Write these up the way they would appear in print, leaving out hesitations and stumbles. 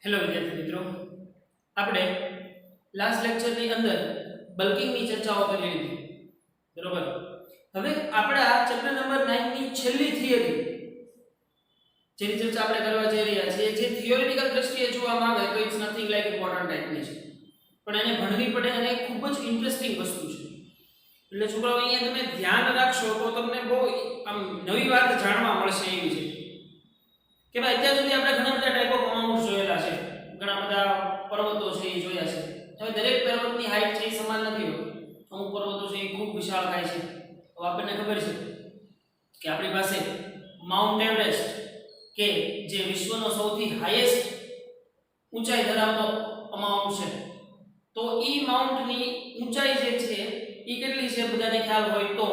Hello વિદ્યાર્થી મિત્રો, આપણે લાસ્ટ લેક્ચરની અંદર બલ્કિંગની ચર્ચાઓ કરી લીધી. બરોબર. હવે આપણે આ ચેપ્ટર નંબર 9 ની છેલ્લી થિયરી જેની ચર્ચા આપણે કરવા જઈ રહ્યા છીએ, જે થિયોરિટિકલ દ્રષ્ટિએ જોવામાં આવે તો ઇટ્સ નથિંગ લાઈક ઇમ્પોર્ટન્ટ ટાઈપની છે, પણ એને ભણવી પડે અને ખૂબ જ ઇન્ટરેસ્ટિંગ વસ્તુ છે. એટલે છોકરાઓ અહીંયા તમે ધ્યાન રાખશો તો તમને બહુ આમ નવી વાત જાણવા મળશે એવી છે કે ભાઈ અત્યાર સુધી આપણે ઘણા બધા ટાઈપ ઓફ અમાઉન્ટ જોયેલા છે, ઘણા બધા પર્વતો છે એ જોયા છે. હવે દરેક પર્વતની હાઈટ છે એ સમાન નથી હોતી. અમુક પર્વતો છે એ ખૂબ વિશાળકાય છે. તો આપણને ખબર છે કે આપણી પાસે માઉન્ટ એવરેસ્ટ કે જે વિશ્વનો સૌથી હાઈએસ્ટ ઊંચાઈ ધરાવતો અમાઉન્ટ છે, તો ઈ માઉન્ટની ઊંચાઈ જે છે એ કેટલી છે બધાને ખ્યાલ હોય તો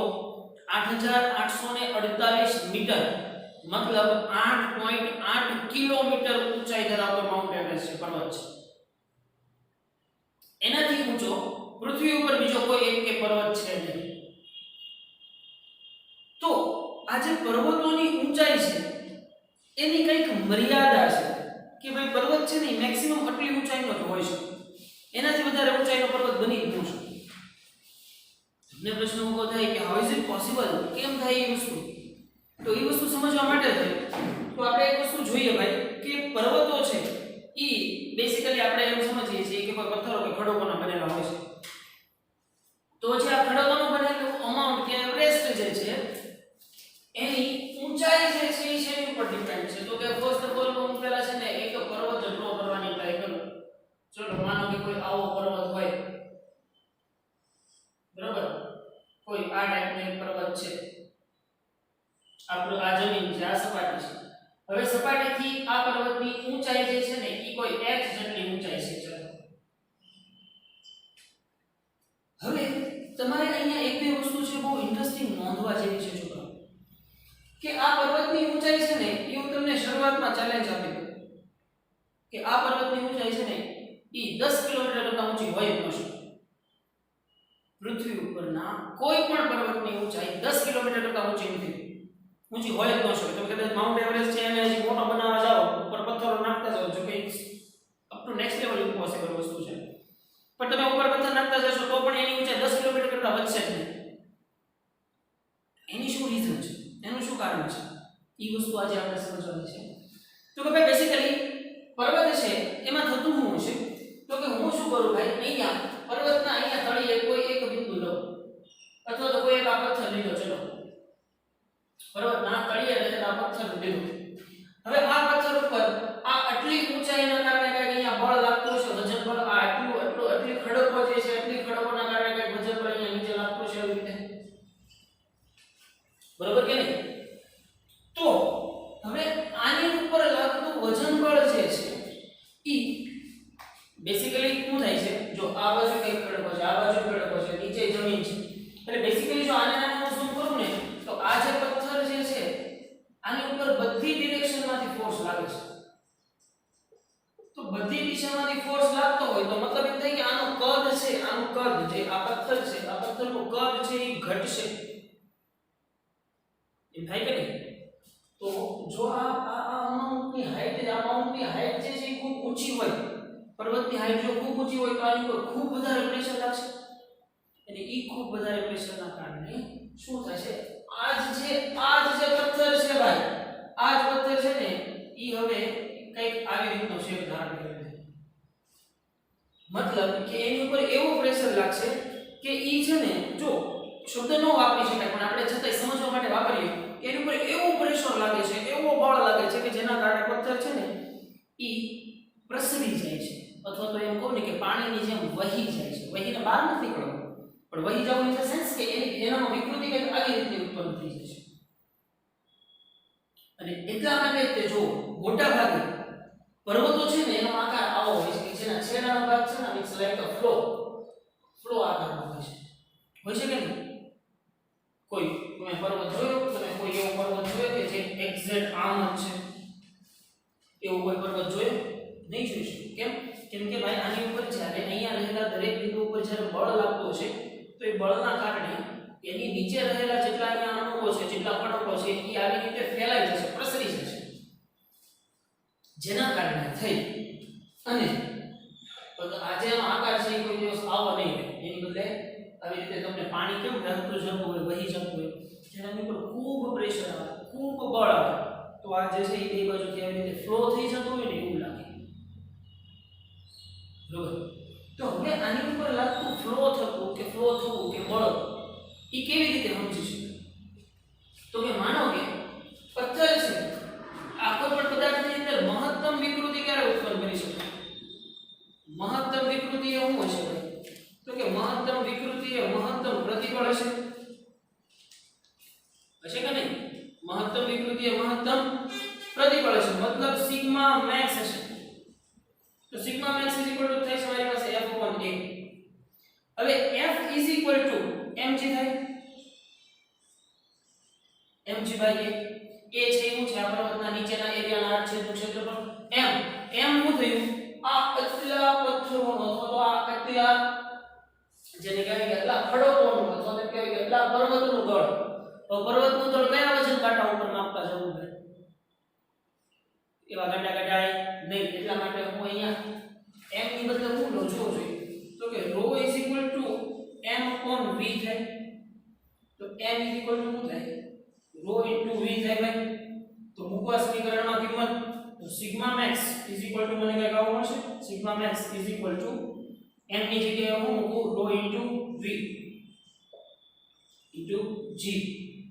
8848 મીટર, मतलब 8.8 કિલોમીટર ઊંચાઈ ધરાવતો માઉન્ટ એવરેસ્ટ છે, પર્વત છે. એનાથી ઊંચો પૃથ્વી ઉપર બીજો કોઈ એક કે પર્વત છે નહીં. તો આ જે પર્વતોની ઊંચાઈ છે એની કંઈક મર્યાદા છે કે ભાઈ પર્વત છે ને મેક્સિમમ આટલી ઊંચાઈનો જ હોય છે, એનાથી વધારે ઊંચાઈનો પર્વત બની જ ન શકે. તમને પ્રશ્ન ઊભો થાય કે હાઉ ઇઝ ઇટ પોસિબલ, કેમ થાય એ વસ્તુ? તો એ વસ્તુ સમજવા માટે છે તો આપણે એક વસ્તુ જોઈએ ભાઈ કે પર્વતો છે ઈ બેસિકલી આપણે એમ સમજીએ છીએ કે કોઈ પથ્થરો કે ખડકોના બનેલા હોય છે. તો જે આ ખડકોનો બનેલો અમાઉન્ટ કે એવરેસ્ટ જે છે એની ઊંચાઈ જે છે એ શેની ઉપર ડિપેન્ડ છે? તો કે ફર્સ્ટ ઓફ ઓલ હું પહેલા છે ને એક પર્વત ડ્રો કરવાની ટ્રાય કરું. ચલો માનો કે કોઈ આવો પર્વત હોય, બરાબર, કોઈ આ ટાઈપનો એક પર્વત છે, આપણો આ જમીન છે, આ સપાટી છે. હવે સપાટીથી આ પર્વતની ઊંચાઈ જે છે ને ઈ કોઈ h જેટલી ઊંચાઈ છે. ચલો હવે તમારે અહીંયા એક બે વસ્તુ છે બહુ ઇન્ટરેસ્ટિંગ નોંધવા જેવી છે છોકરાઓ, કે આ પર્વતની ઊંચાઈ છે ને એ હું તમને શરૂઆતમાં ચેલેન્જ આપી દઉં કે આ પર્વતની ઊંચાઈ છે ને ઈ 10 કિલોમીટર કરતા ઊંચી હોય જ ન શકે. પૃથ્વી ઉપરના કોઈ પણ પર્વતની ઊંચાઈ 10 કિલોમીટર કરતા ઊંચી નથી, ઊંચી હોય જ ન શકે. તમે કદાચ માઉન્ટ એવરેસ્ટ છે અને હજી મોટો બનાવવા જાઓ, ઉપર પથ્થરો નાખતા જાઓ, જો કે up to next level impossible વસ્તુ છે, પણ તમે ઉપર પથ્થર નાખતા જશો તો પણ એની ઊંચાઈ 10 કિલોમીટર કરતા વધશે જ નહીં. એની શું રીઝન છે, એનું શું કારણ છે, એ વસ્તુ આજે આપણે સમજવાની છે. તો કે ભાઈ બેસિકલી પર્વત છે એમાં થતું શું છે? તો કે હું શું કરું ભાઈ, અહીંયા પર્વતના અહીંયા તળિયે કોઈ એક બિંદુ લો અથવા તો કોઈ એક આ પથ્થર લીધો. ચલો પર્વતના તળિયે રહેલા પથ્થર લીધો. હવે આ પથ્થર ઉપર આ આટલી ઊંચાઈના કારણે કઈ અહીંયા બળ લાગતું છે, વજન બળ, આ આટલી ખડકો જે છે આટલી ખડકોના કારણે કઈ વજન બળ અહીંયા નીચે લાગતું છે આવી રીતે, બરોબર કે નહીં? તો હવે આની ઉપર લાગતું વજન બળ જે છે ઈ બેસિકલી શું થાય છે? જો આ બાજુ કઈ ખડકો છે, આ બાજુ ખડકો છે, નીચે જમીન છે, એટલે બેસિકલી જો આને હું ઝૂમ કરું ને તો આ જે પથ્થર જે છે આની ઉપર બધી ડિરેક્શનમાંથી ફોર્સ લાગે છે. તો બધી દિશામાંથી ફોર્સ લાગતો હોય તો મતલબ એમ થાય કે આનું કદ છે, આનું કદ જે આ પથ્થર છે, આ પથ્થરનું કદ છે એ ઘટશે, એમ થાય કે નહીં? તો જો આ અમાઉન્ટની હાઈટ જે છે એ ખૂબ ઊંચી હોય, પર્વતની હાઈટ જો ખૂબ ઊંચી હોય તો આની ઉપર ખૂબ વધારે પ્રેશર લાગશે, અને ઈ ખૂબ વધારે પ્રેશરના કારણે શું થશે? આ જ જે પથ્થર છે ભાઈ, આ જ પથ્થર છે ને ઈ હવે કંઈક આવી રીતનો શેપ ધારણ કરી લે. મતલબ કે એની ઉપર એવું પ્રેશર લાગશે કે ઈ છે ને, જો શબ્દ ન વાપરી શકાય પણ આપણે છતાંય સમજવા માટે વાપરીએ, એની ઉપર એવું પ્રેશર લાગે છે, એવો બળ લાગે છે કે જેના કારણે પથ્થર છે ને ઈ પ્રસરી જાય છે, અથવા તો એમ કહું ને કે પાણીની જેમ વહી જાય છે. વહીને બહાર નથી નીકળવું, પણ વહી જવું ઇન ધ સેન્સ કે એનામાં વિકૃતિ કંઈક આવી રીતની ઉત્પન્ન થઈ જશે. અને એટલા માટે તે જો મોટા ભાગે પર્વતો છે ને એનો આકાર આવો હોય છે કે જેના છેડાનો ભાગ છે ને ઇટ્સ લાઈક અ ફ્લો આકારનો હોય છે કે નહીં? કોઈ તમે પર્વત જોયો, તમે કોઈ એવો પર્વત જોયો કે જે એક્ઝેક્ટ આમ જ છે, એવો કોઈ પર્વત જોયો નહીં? જોઈ શકો. કેમ કે ભાઈ આની ઉપર જ્યારે અહીંયા રહેલા દરેક બિંદુ ઉપર જ્યારે બળ લાગતો છે તો એ બળના કારણે એની નીચે રહેલા જેટલા અહીંયા અણુઓ છે, જેટલા ખડકો છે એ આવી રીતે ફેલાઈ જશે, પ્રસરી જશે. જેના કારણે થઈ અને આજે આનો આકાર છે એ કોઈ દિવસ આવો નહીં રહે, એની બદલે આવી રીતે તમને પાણી કેમ વહેતું જતું હોય, વહી જતું હોય, જેના ઉપર ખૂબ પ્રેશર આવે, ખૂબ બળ આવે, તો આ જે છે એ બે બાજુથી આવી રીતે ફ્લો થઈ જતો હોય ને એવું લાગે, બરોબર? તો હવે આની ઉપર લાગતું ફ્લો થતું કે બળ એ કેવી રીતે સમજી શકાય? તો કે માનો કે પથ્થર છે, આ કોઈ પણ પદાર્થની અંદર મહત્તમ વિકૃતિ ક્યારે ઉત્પન્ન કરી શકે? મહત્તમ વિકૃતિ એ શું હશે ભાઈ? તો કે મહત્તમ વિકૃતિ એ મહત્તમ પ્રતિબળ હશે કે નહીં? મહત્તમ વિકૃતિ એ મહત્તમ પ્રતિબળ હશે, મતલબ સિગ્મા મેક્સ હશે. તો સિગ્મા મેક્સ થાય છે મારી પાસે F/A. હવે F mg થાય, mg/a. A છે એવું છે આ પર્વતના નીચેના એરિયાના આડછેદનું ક્ષેત્રફળ. m શું થયું? આ આટલા પથ્થરોનો અથવા તો આ આટલા જેને કહેવાય કે આટલા ખડકોનું અથવા તો કહેવાય કે આટલા પર્વતનું દળ. તો પર્વતનું દળ કયા વજન કાંટા ઉપર માપવા જવું છે? એવા કાંટા કાઢાય નહીં, એટલા માટે હું અહીંયા m ની બદલે હું લઉં છું જોઈએ તો કે ρ m/v થાય. તો m શું થાય? ρ * v થાય ભાઈ. તો મૂકવા સમીકરણમાં કિંમત તો સિગ્મા મેક્સ મને કઈ આવું મળશે? સિગ્મા મેક્સ m ની જગ્યાએ હું મૂકું ρ * v * g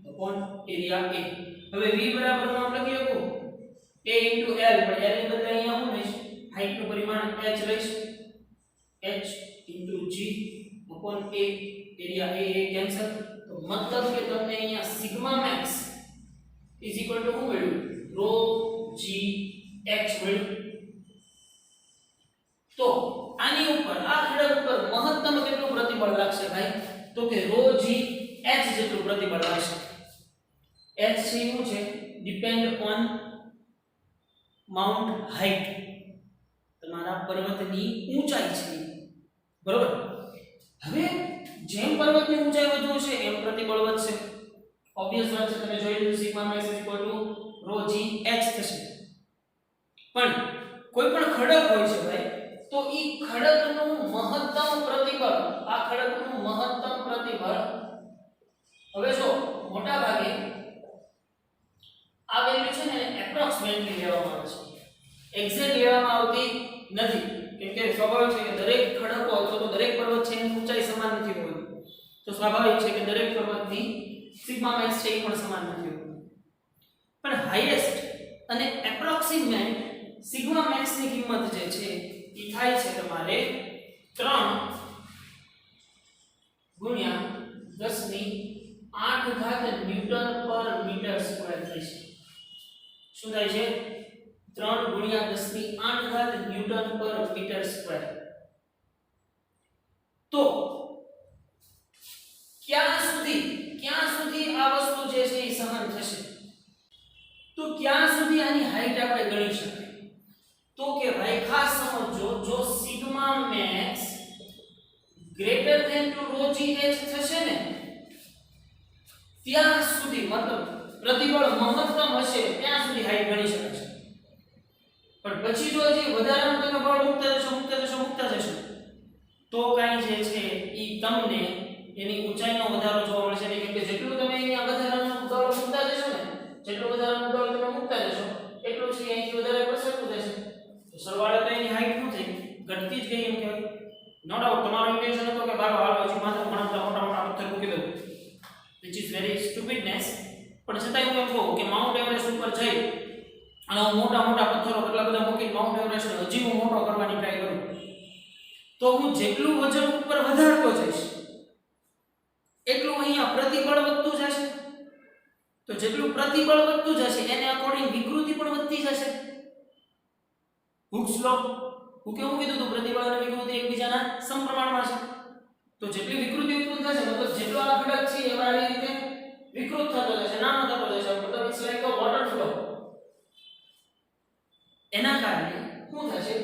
upon area A. હવે v બરાબર હું આમ લખી શકું a * l, પણ l ની બદલે અહીંયા હું લઈશ હાઈટ નું પરિમાણ h લઈશ, h * g upon a, area a cancel. તો મતલબ કે તમને અહીંયા સિગ્મા મેક્સ શું મળ્યું? ρ g h મળ્યું. તો આની ઉપર આ ખડક ઉપર મહત્તમ કેટલું પ્રતિબળ લાગશે ભાઈ? તો કે ρ g h જેટલું પ્રતિબળ લાગશે. h છે શું છે? ડિપેન્ડ ઓન માઉન્ટ હાઈટ, તમારા પર્વતની ઊંચાઈ છે, બરોબર? હવે જેમ પર્વતની ઊંચાઈ વધુ હશે એમ પ્રતિબળ વધશે. ઓબવિયસ વાત છે, તમે જોઈ લીધું સિગ્મા મેક્સ ρ g h થશે. પણ કોઈ પણ ખડક હોય છે ભાઈ, તો ઈ ખડકનું મહત્તમ પ્રતિબળ, આ ખડકનું મહત્તમ પ્રતિબળ હવે જો મોટા ભાગે આ વેલ્યુ છે ને એપ્રોક્સિમેટલી લેવામાં આવે છે, એક્ઝેક્ટ લેવામાં આવતી નથી. કેમ કે સ્વાભાવિક છે કે દરેક ખડકો અથવા તો દરેક પર્વત છે એની ઊંચાઈ સમાન નથી હોતી. તો સ્વાભાવિક છે કે દરેક પર્વતની સિગ્મા મેક્સ છે એ પણ સમાન નથી હોતી. પણ હાઈએસ્ટ અને એપ્રોક્સિમેટ સિગ્મા મેક્સ ની કિંમત જે છે એ થાય છે તમારે 3 ગુણ્યા 10⁸ ન્યૂટન પર મીટર સ્ક્વેર થાય છે. શું થાય છે? 3 ગુણ્યા 10⁸ ન્યૂટન પર મીટર સ્ક્વેર. તો ક્યાં સુધી આ વસ્તુ જે છે એ સહન થશે? તો ક્યાં સુધી આની હાઈટ આપણે ગણી શકીએ? તો કે ભાઈ ખાસ સમજો, જો sigma max greater than two ρ g h થશે ને ત્યાં સુધી, મતલબ પ્રતિબળ મહત્તમ હશે ત્યાં સુધી હાઈટ ગણી શકાશે. પણ પછી જો હજી વધારાનું તમે બળ મૂકતા જશો તો કાઈ જે છે ઈ તમને એની ઊંચાઈનો વધારો જોવા મળશે. એટલે કે જેટલું તમે અહીંયા વધારાનું દળ મૂકતા જશો ને, જેટલું વધારાનું દળ તમે મૂકતા જશો એટલું છે અહીંથી વધારે પ્રસરતું જશે. તો સરવાળે તો એની હાઈટ શું થઈ? ઘટતી જ ગઈ એમ કહેવાય. નો ડાઉટ તમારો ઇન્ટેન્શન હતો કે બારો હાલો હજી માત્ર મોટા પથ્થર મૂકી દઉં, which is very stupidness. પણ છતાંય હું એમ કહું કે માઉન્ટ એવરેસ્ટ ઉપર જઈ અને હું મોટા પથ્થરો કેટલા બધા મૂકીને માઉન્ટ એવરેસ્ટ હજી હું મોટો કરવાની ટ્રાય કરું તો હું જેટલું વજન ઉપર વધારતો જઈશ એટલું અહીંયા પ્રતિબળ વધતું જશે. તો જેટલું પ્રતિબળ વધતું જશે એને અકોર્ડિંગ વિકૃતિ પણ વધતી જશે. હુક્સ લો હું કેવું કીધું હતું? પ્રતિબળ અને વિકૃતિ એકબીજાના સમપ્રમાણમાં છે. તો જેટલી વિકૃતિ ઉત્પન્ન થશે મતલબ જેટલો આ ખડક છે એ આવી રીતે વિકૃત થતો જશે, નાનો થતો જશે. મતલબ it's like a water flow. એના કારણે શું થશે?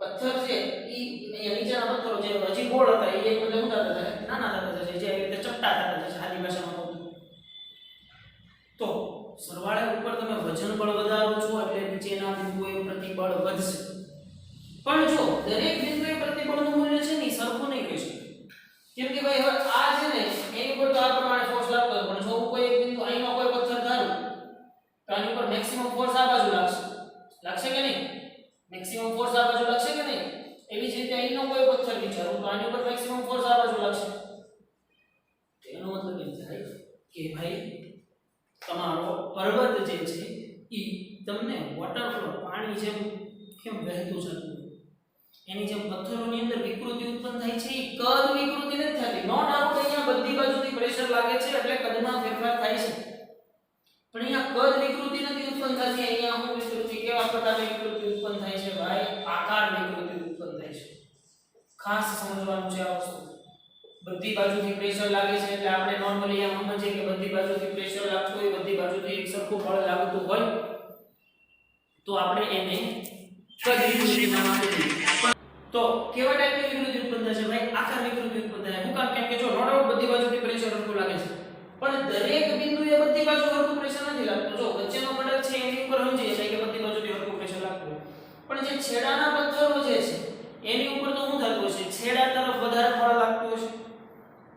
પથ્થર છે ઈ અહીંયા નીચેના પથ્થરો જે હજી ગોળ હતા એ મતલબ શું થતા જશે? નાના થતા જશે, જે રીતે ચપટા થતા જશે આદિ ભાષામાં કહું તો સરવાળે ઉપર તમે વજન બળ વધારો છો એટલે નીચેના બિંદુએ પ્રતિબળ વધશે, પણ જો દરેક બિંદુએ પ્રતિબળનું મૂલ્ય છે ને ઈ સરખું નહીં કહી શકે, કેમ કે ભાઈ હવે આ છે ને એની ઉપર તો આ પ્રમાણે ફોર્સ લાગતો હોય, પણ જો હું કોઈ એક બિંદુ અહીંનો કોઈ પથ્થર ધારું તો આની ઉપર મેક્સિમમ ફોર્સ આ બાજુ લાગશે કે નહીં? મેક્સિમમ ફોર્સ આ બાજુ લાગશે કે નહીં? એવી જ રીતે અહીંનો કોઈ પથ્થર વિચારું તો આની ઉપર મેક્સિમમ ફોર્સ આ બાજુ લાગશે. એનો મતલબ એમ થાય કે ભાઈ તમારો પર્વત જે છે ઈ તમને વોટરફ્લો પાણી જેમ કેમ વહેતું જતું એની જેમ પથ્થરોની અંદર વિકૃતિ ઉત્પન્ન થાય છે, ઈ કદ વિકૃતિ નથી થતી. નો ડાઉટ અહીંયા બધી બાજુથી પ્રેશર લાગે છે એટલે કદમાં ફેરફાર થાય છે, પણ અહીંયા કદ વિકૃતિ નથી ઉત્પન્ન થતી. અહીંયા હું વિકૃતિ કેવા પ્રકારની વિકૃતિ ઉત્પન્ન થાય છે ભાઈ? આકાર વિકૃતિ ઉત્પન્ન થાય છે. ખાસ સમજવાનું છે આ વસ્તુ. બધી બાજુથી પ્રેશર લાગે છે એટલે આપણે નોર્મલી એમ સમજીએ કે બધી બાજુથી પ્રેશર લાગતું હોય, બધી બાજુથી એક સરખું બળ લાગતું હોય તો આપણે એને કદ વિકૃતિ નામ આપી દઈએ. તો કેવા ટાઈપની વિકૃતિ ઉત્પન્ન થાય છે ભાઈ? આકાર વિકૃતિ ઉત્પન્ન થાય. હું કામ કેમ કે જો નો ડાઉટ બધી બાજુથી પ્રેશર સરખું લાગે છે, પણ દરેક બિંદુએ બધી બાજુ સરખું પ્રેશર નથી લાગતું. જો વચ્ચેનો કડક છે એની ઉપર સમજીએ છે કે બધી બાજુથી સરખું પ્રેશર લાગતું હોય, પણ જે છેડાના પથ્થરો જે છે એની ઉપર તો શું થતું હશે? છેડા તરફ વધારે બળ લાગતું હશે,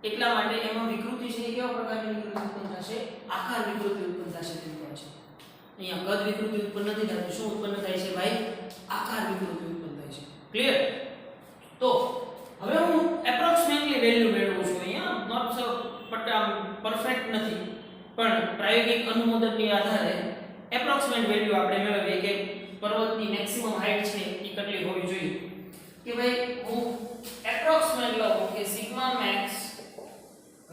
એટલા માટે એમાં વિકૃતિ છે એ કેવા પ્રકારની વિકૃતિ ઉત્પન્ન થશે? આકાર વિકૃતિ ઉત્પન્ન થશે તેમ કહે છે. અહીંયા કદ વિકૃતિ ઉત્પન્ન નથી થતી. શું ઉત્પન્ન થાય છે ભાઈ? આકાર વિકૃતિ ઉત્પન્ન થાય છે. ક્લિયર? તો હવે હું એપ્રોક્સિમેટલી વેલ્યુ મેળવું છું. અહીંયા નોટ સો પરફેક્ટ નથી, પણ પ્રાયોગિક અનુમોદનની આધારે એપ્રોક્સિમેટ વેલ્યુ આપણે મેળવીએ કે પર્વતની મેક્સિમમ હાઈટ છે એ કેટલી હોવી જોઈએ. કે ભાઈ હું એપ્રોક્સિમેટ લઉં કે સિગ્મા મેક્સ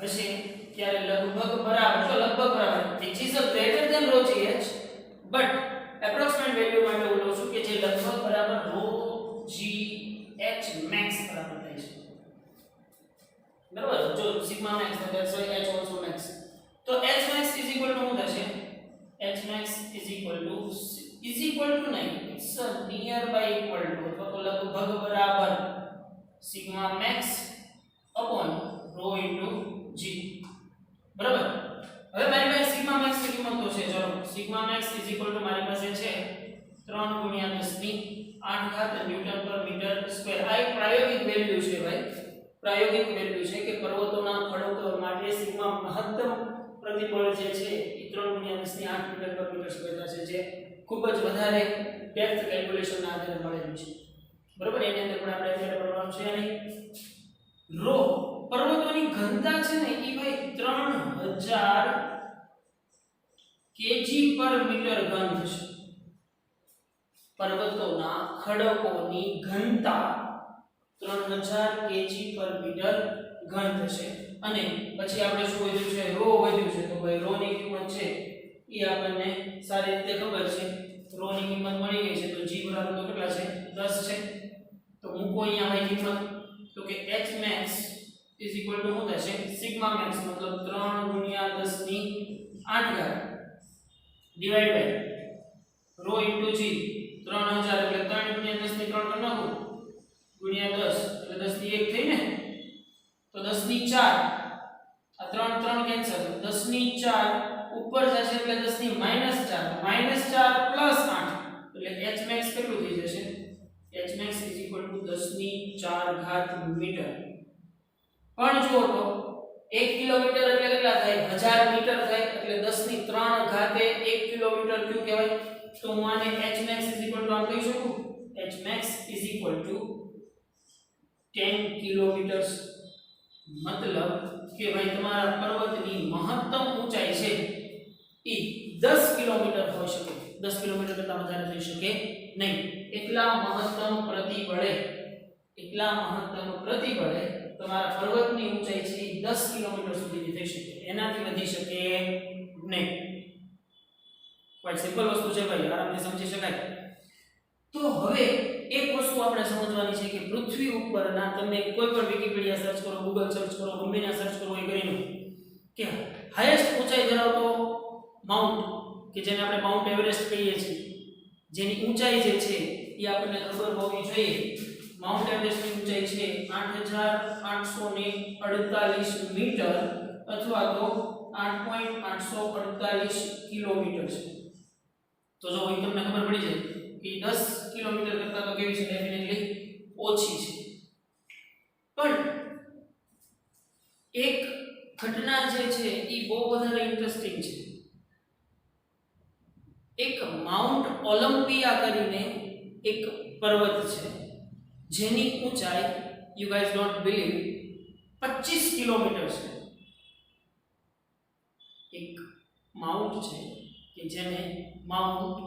હશે ત્યારે લગભગ બરાબર, જો લગભગ બરાબર which is a greater than rho gh, but approximate value માટે હું લઉં છું કે જે લગભગ બરાબર rho gh max બરાબર થાય છે. બરાબર? જો sigma max તો that's why h also max. તો h max is equal to શું થશે? h max is equal to નહીં, it's a nearby equal to અથવા તો લગભગ બરાબર sigma max upon rho into g. બરાબર? હવે મારી પાસે સિગ્મા મેક્સ ની કિંમત તો છે. ચલો સિગ્મા મેક્સ મારી પાસે છે 3 * 10⁸ ન્યૂટન પર મીટર સ્ક્વેર. આ એક પ્રાયોગિક વેલ્યુ છે ભાઈ, પ્રાયોગિક વેલ્યુ છે કે પર્વતોના ખડકો માટે સિગ્મા મહત્તમ પ્રતિબળ જે છે એ 3 * 10⁸ મીટર પર મીટર સ્ક્વેર થશે, જે ખૂબ જ વધારે ડેપ્થ કેલ્ક્યુલેશન ના આધારે મળેલું છે. બરાબર? એની અંદર પણ આપણે અત્યારે ભણવાનું છે નહીં. રો પર્વતોની ઘનતા છે ને ઈ ભાઈ 3000 kg/મીટર ઘન થશે. પર્વતોના ખડકોની ઘનતા 3000 kg/મીટર ઘન થશે. અને પછી આપણે શું વધ્યું છે? રો વધ્યું છે. તો ભાઈ રો ની કિંમત છે ઈ આપણને સારી રીતે ખબર છે. રો ની કિંમત મળી ગઈ છે તો g બરાબર તો કેટલા છે? 10 છે. તો મૂકો અહીંયા ભાઈ કિંમત, તો કે h max is equal to શું થશે? સિગ્મા મેક્સ મતલબ 3 * 10⁸ divide by rho into g 3000 એટલે 3 * 10⁻³ કરી નાખો ગુણ્યા 10 એટલે 10 ની 1 થઈ ને, તો 10 ની 4 આ 3 કેન્સલ, 10 ની 4 ઉપર જશે એટલે 10 ની -4 + 8 એટલે h max કેટલું થઈ જશે? h max is equal to 10 ની 4 મીટર. પણ જો તો 1 કિલોમીટર એટલે કેટલા થાય? 1000 મીટર થાય એટલે 10 ની 3 ઘાતે 1 કિલોમીટર ક્યું કહેવાય? તો હું આને h max is equal to આમ કહી શકું, h max is equal to 10 kilometres. મતલબ કે ભાઈ તમારા પર્વતની મહત્તમ ઊંચાઈ છે ઈ 10 કિલોમીટર હોઈ શકે. 10 કિલોમીટર કરતાં વધારે થઈ શકે નહીં. એટલા મહત્તમ પ્રતિબળે તમારા પર્વતની ઊંચાઈ છે 10 કિલોમીટર સુધીની થઈ શકે, એનાથી વધી શકે નહીં. ક્વાઇટ સિમ્પલ વસ્તુ છે ભાઈ, આરામથી સમજી શકાય. તો હવે એક વસ્તુ આપણે સમજવાની છે કે પૃથ્વી ઉપરના તમે કોઈ પણ વિકિપીડિયા સર્ચ કરો, ગૂગલ સર્ચ કરો, ગમે ત્યાં સર્ચ કરો એ કરીને કે હાઈએસ્ટ ઊંચાઈ ધરાવતો માઉન્ટ કે જેને આપણે માઉન્ટ એવરેસ્ટ કહીએ છીએ, જેની ઊંચાઈ જે છે એ આપણને ખબર હોવી જોઈએ. માઉન્ટ એવરેસ્ટની ઊંચાઈ છે 8848 મીટર અથવા તો 8.848 કિલોમીટર છે. તો જો અહીં તમને ખબર પડી જાય કે 10 કિલોમીટર કરતા તો કેવી છે, ડેફિનેટલી ઓછી છે. પણ એક ઘટના જે છે એ બહુ વધારે ઇન્ટરેસ્ટિંગ છે. એક માઉન્ટ ઓલિમ્પિયા કરીને એક પર્વત છે જેની ઊંચાઈ you guys don't believe 25 kilometre છે. એક માઉન્ટ છે કે જેને માઉન્ટ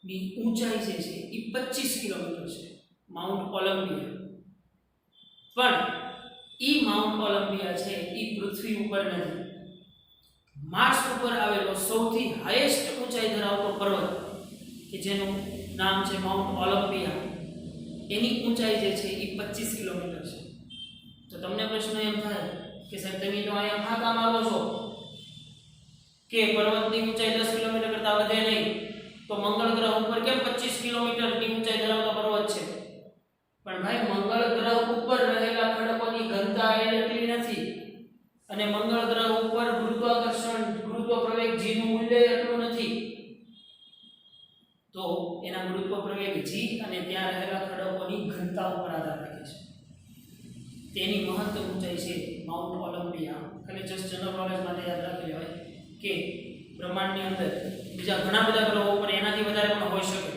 ની ઊંચાઈ જે છે એ 25 કિલોમીટર છે, માઉન્ટ ઓલિમ્પિયા. પણ ઈ માઉન્ટ ઓલિમ્પિયા છે ઈ પૃથ્વી ઉપર નથી, માર્સ ઉપર આવેલો સૌથી હાઈએસ્ટ ઊંચાઈ ધરાવતો પર્વત કે જેનું નામ છે માઉન્ટ ઓલિમ્પિયા, એની ઊંચાઈ જે છે એ 25 કિલોમીટર છે. તો તમને પ્રશ્ન એમ થાય કે સાહેબ તમે તો અહીંયા ફાંકા મારો છો કે પર્વતની ઊંચાઈ 10 કિલોમીટર કરતા વધે નહીં, તો મંગળ ગ્રહ ઉપર કેમ 25 કિલોમીટરની ઊંચાઈ ધરાવતો પર્વત છે? પણ ભાઈ મંગળ ગ્રહ ઉપર રહેલા ખડકોની ઘનતા એટલી નથી અને મંગળ ગ્રહ ઉપર ગુરુત્વાકર્ષણ ગુરુત્વ પ્રવેગ g નું મૂલ્ય એટલું નથી. તો એના ગુરુત્વ પ્રવેગ g અને ત્યાં રહેલા ખડકોની ઘનતા ઉપર આધાર રાખે છે. તેની મહત્તમ ઊંચાઈ છે માઉન્ટ ઓલિમ્પિયા. ખાલી જસ્ટ જનરલ નોલેજ માટે યાદ રાખી લેવાય કે બ્રહ્માંડની અંદર બીજા ઘણા બધા ગ્રહો ઉપર એનાથી વધારે પણ હોઈ શકે,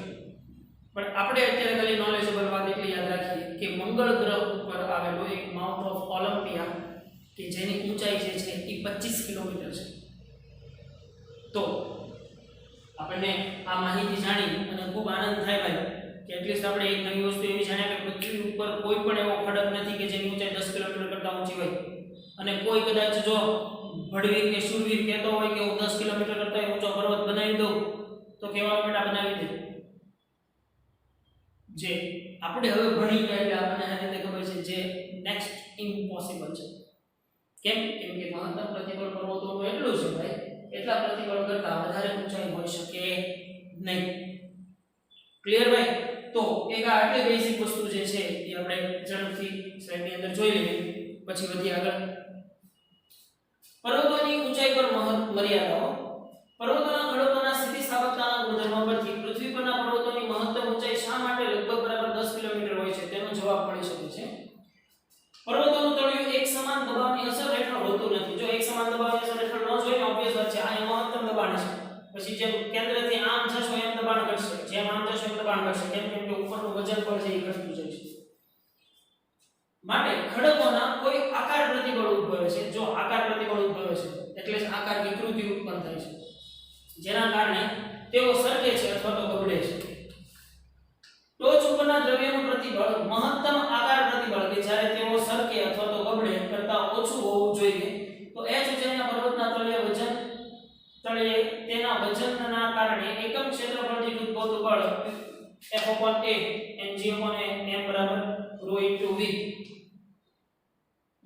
પણ આપણે અત્યારે ખાલી નોલેજેબલ વાત એટલી યાદ રાખીએ કે મંગળ ગ્રહ ઉપર આવેલો એક માઉન્ટ ઓફ ઓલિમ્પિયા કે જેની ઊંચાઈ જે છે એ 25 કિલોમીટર છે. તો આપણને આ માહિતી જાણી અને ખૂબ આનંદ થાય ભાઈ કે એટલીસ્ટ આપણે એક નવી વસ્તુ એવી જાણ્યા કે પૃથ્વી ઉપર કોઈ પણ એવો ખડક નથી કે જેની ઊંચાઈ 10 કિલોમીટર કરતાં ઊંચી હોય. અને કોઈ કદાચ જો ભડવીર કે શૂરવીર કહેતો હોય કે હું 10 કિલોમીટર કરતાં ઊંચો પર્વત બનાવી દઉં, તો કેવા બેટા બનાવી દે. જે આપણે હવે ભણી ગયા એટલે આપણને આ રીતે ખબર છે જે નેક્સ્ટ ઇમ્પોસિબલ છે. કેમ કે મહત્તમ પ્રતિબળ પર્વતોનું એટલું છે ભાઈ, એટલા પ્રતિબળ કરતાં વધારે ઊંચાઈ હોઈ શકે નહીં. ક્લિયર ભાઈ? તો એક આ આટલી બેઝિક વસ્તુ જે છે એ આપણે ઝડપથી સ્લાઇડની અંદર જોઈ લઈએ, પછી વધીએ આગળ. પર્વતોની ઊંચાઈ પર મર્યાદાઓ. પર્વતોના ખડકોના સ્થિતિસ્થાપકતાના ગુણધર્મો પરથી પૃથ્વી પરના પર્વતોની મહત્તમ ઊંચાઈ શા માટે લગભગ બરાબર 10 કિલોમીટર હોય છે તેનો જવાબ મળી શકે છે. પર્વતોનું તળિયું એક સમાન દબાણની અસર હેઠળ હોતું નથી. જો એક સમાન દબાણની અસર હેઠળ ન જોઈએ ને ઓબ્વિયસ વાત છે, આ મહત્તમ દબાણ છે. પછી જેમ કેન્દ્રથી આમ જશો એમ દબાણ ઘટશે, જેમ આમ જશો એમ દબાણ ઘટશે, કેમ કે ઉપરનું વજન પણ છે એ ઘટતું જાય છે. માટે ખડકોના કોઈ આકાર પ્રતિબળ ઉદ્ભવે છે. જો આકાર પ્રતિબળ ઉદ્ભવે છે એટલે જ આકાર વિકૃતિ ઉત્પન્ન થાય છે, જેના કારણે તેઓ સરકે છે અથવા તો ગબડે છે. ટોચ ઉપરના દ્રવ્યનું પ્રતિબળ મહત્તમ આકાર પ્રતિબળ કે જ્યારે તેઓ સરકે અથવા તો ગબડે કરતાં ઓછું હોવું જોઈએ. તો h ઊંચાઈના પર્વતના તળિયે તેના વજનના કારણે એકમ ક્ષેત્રફળ દીઠ ઉદ્ભવતું બળ F/A mg/a m બરાબર ρ * v.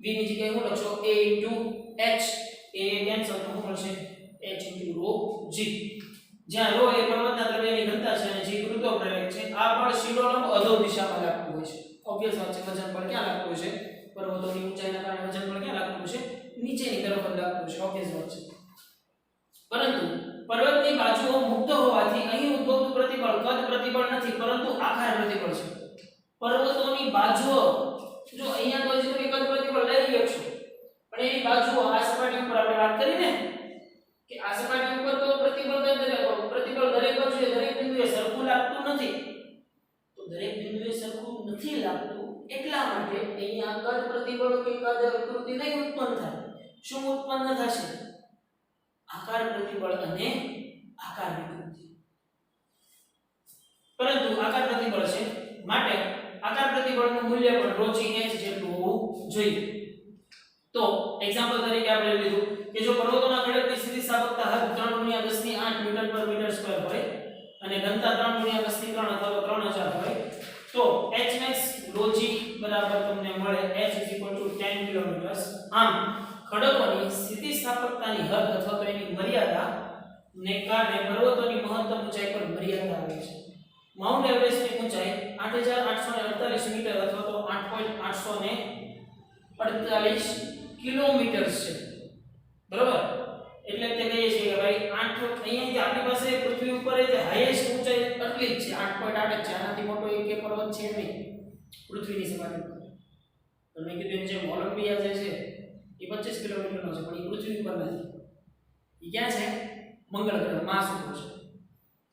v ની જગ્યાએ હું લખશો a * h. a કેન્સલ તો શું મળશે h * ρ g. જ્યાં ρ એ પર્વતના દ્રવ્યની ઘનતા છે અને g ગુરુત્વ પ્રવેગ છે. આ બળ શિરોલંબ અધો દિશામાં લાગતું હોય છે. ઓબ્વિયસ વાત છે, વજન બળ ક્યાં લાગતું હોય છે? પર્વતોની ઊંચાઈના કારણે વજન બળ ક્યાં લાગતું હોય છે? નીચેની તરફ જ લાગતું હોય છે. ઓબ્વિયસ વાત છે. પરંતુ પર્વતની બાજુઓ મુક્ત હોવાથી અહીં ઉદ્ભવતું પ્રતિબળ કદ પ્રતિબળ નથી પરંતુ આકાર પ્રતિબળ છે. પર્વતોની બાજુઓ જો અહીંયા તો જે કદ પ્રતિબળ લઈ રહ્યો છો, પણ એની બાજુઓ આ સપાટી ઉપર આપણે વાત કરીને કે આ સપાટી ઉપર તો પ્રતિબળ દરેક બાજુએ દરેક બિંદુએ સરખું લાગતું નથી. તો દરેક બિંદુએ સરખું નથી લાગતું એટલા માટે અહીંયા કદ પ્રતિબળ કે કદ વિકૃતિ નહીં ઉત્પન્ન થાય. શું ઉત્પન્ન થશે? આકાર પ્રતિબળ અને આકાર વિકૃતિ. પરંતુ આકાર પ્રતિબળ છે માટે આકાર પ્રતિબળનું મૂલ્ય પણ ρ/h જેટલું હોવું જોઈએ. તો એક્ઝામ્પલ તરીકે આપણે લીધું કે જો પર્વતોના ખડકની સ્થિતિસ્થાપકતા હદ 3×10⁸ ન્યૂટન/મીટર² હોય અને ઘનતા 3×10⁻³ અથવા તો 3000 હોય, તો hmax ρg બરાબર તમને મળે h = 10 કિલોમીટર. આમ ખડકોની સ્થિતિસ્થાપકતાની હદ અથવા તો એની મર્યાદા ને કારણે પર્વતોની મહત્તમ ઊંચાઈ પર મર્યાદા આવે છે. માઉન્ટ એવરેસ્ટની ઊંચાઈ 8848 મીટર અથવા તો 8.848 કિલોમીટર છે. બરોબર. એટલે તે કહીએ છીએ કે ભાઈ 8 અહીંયાથી આપણી પાસે પૃથ્વી ઉપર જે હાઈએસ્ટ ઊંચાઈ આટલી જ છે 8.8 જ છે. આનાથી મોટો એક પર્વત છે નહીં પૃથ્વીની સપાટી પર. તો મેં કીધું એમ જે ઓલિમ્પિયા જે છે એ 25 કિલોમીટરનો છે પણ એ પૃથ્વી ઉપર નથી. એ ક્યાં છે? મંગળ ગ્રહ માસ ઉપર છે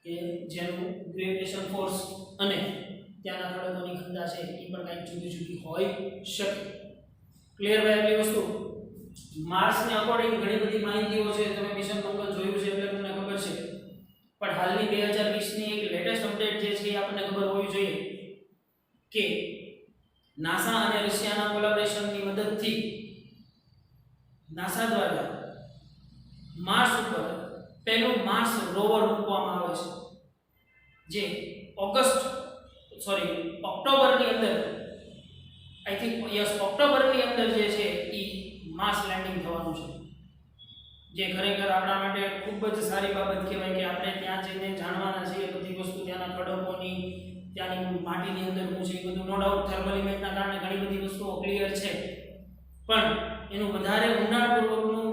કે જેનું ગ્રેવિટેશન ફોર્સ અને ત્યાંના ખડકોની ઘનતા છે એ પણ કંઈક જુદી જુદી હોઈ શકે. ક્લિયર ભાઈ એટલી વસ્તુ. માર્સને અકોર્ડિંગ ઘણી બધી માહિતીઓ છે. તમે મિશન મંગળ જોયું છે એટલે તમને ખબર છે. પણ હાલની 2020 ની એક લેટેસ્ટ અપડેટ જે છે એ આપણને ખબર હોવી જોઈએ કે નાસા અને રશિયાના કોલેબોરેશનની મદદથી નાસા દ્વારા માર્સ ઉપર પહેલું માર્સ રોવર મૂકવામાં આવે છે જે ઓક્ટોબરની અંદર આઈ થિંક ઓક્ટોબરની અંદર જે છે એ માર્સ લેન્ડિંગ થવાનું છે. જે ખરેખર આપણા માટે ખૂબ જ સારી બાબત કહેવાય કે આપણે ત્યાં જઈને જાણવાના છીએ બધી વસ્તુ, ત્યાંના ખડકોની, ત્યાંની માટીની અંદર શું છે એ બધું. નો ડાઉટ થર્મલ ઇમેજના કારણે ઘણી બધી વસ્તુઓ ક્લિયર છે પણ એનું વધારે ઊંડાણપૂર્વકનું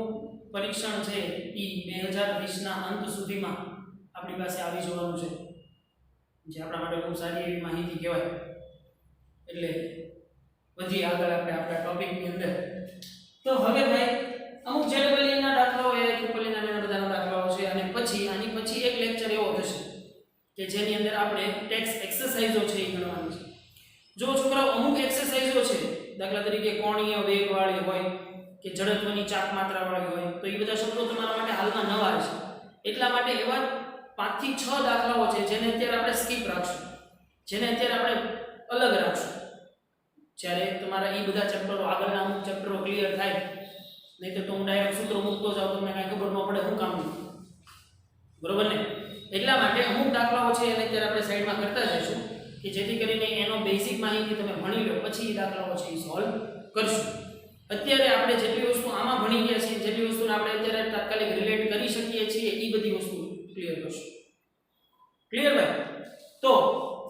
પરીક્ષણ છે એ 2020ના અંત સુધીમાં આપણી પાસે આવી જવાનું છે, જે આપણા માટે ખૂબ સારી એવી માહિતી કહેવાય. એટલે વધી આગળ આપણે આપણા ટોપિકની અંદર. તો હવે ભાઈ અમુક જેલેબલીના દાખલાઓ એ ટ્રિપલીના ને બધાના દાખલાઓ છે અને પછી આની પછી એક લેક્ચર એવો થશે કે જેની અંદર આપણે ટેક્સ્ટ એક્સરસાઇઝો છે એ ગણવાની છે. જો છોકરાઓ અમુક એક્સરસાઇઝો છે દાખલા તરીકે કોણીય વેગવાળી હોય કે જડત્વની ચાક માત્રાવાળી હોય તો એ બધા શબ્દો તમારા માટે હાલમાં નવા છે. એટલા માટે એવા 5 થી 6 દાખલાઓ છે જેને અત્યારે આપણે સ્કીપ રાખશું, જેને અત્યારે આપણે અલગ રાખશું. જ્યારે તમારા એ બધા ચેપ્ટરો આગળના અમુક ચેપ્ટરો ક્લિયર થાય, નહીં તો હું ડાયરેક્ટ સૂત્રો મૂકતો જાઉં તમને કાંઈ ખબર ન પડે હું કામ નહીં. બરોબર ને? એટલા માટે અમુક દાખલાઓ છે એને અત્યારે આપણે સાઈડમાં કરતા જઈશું કે જેથી કરીને એનો બેઝિક માહિતી તમે ભણી લો, પછી એ દાખલાઓ છે એ સોલ્વ કરશું. અત્યારે આપણે જેટલી વસ્તુ આમાં ભણી ગયા છીએ, જેટલી વસ્તુને આપણે અત્યારે તાત્કાલિક રિલેટ કરી શકીએ છીએ એ બધી વસ્તુ ક્લિયર કરશું. ક્લિયર ભાઈ? તો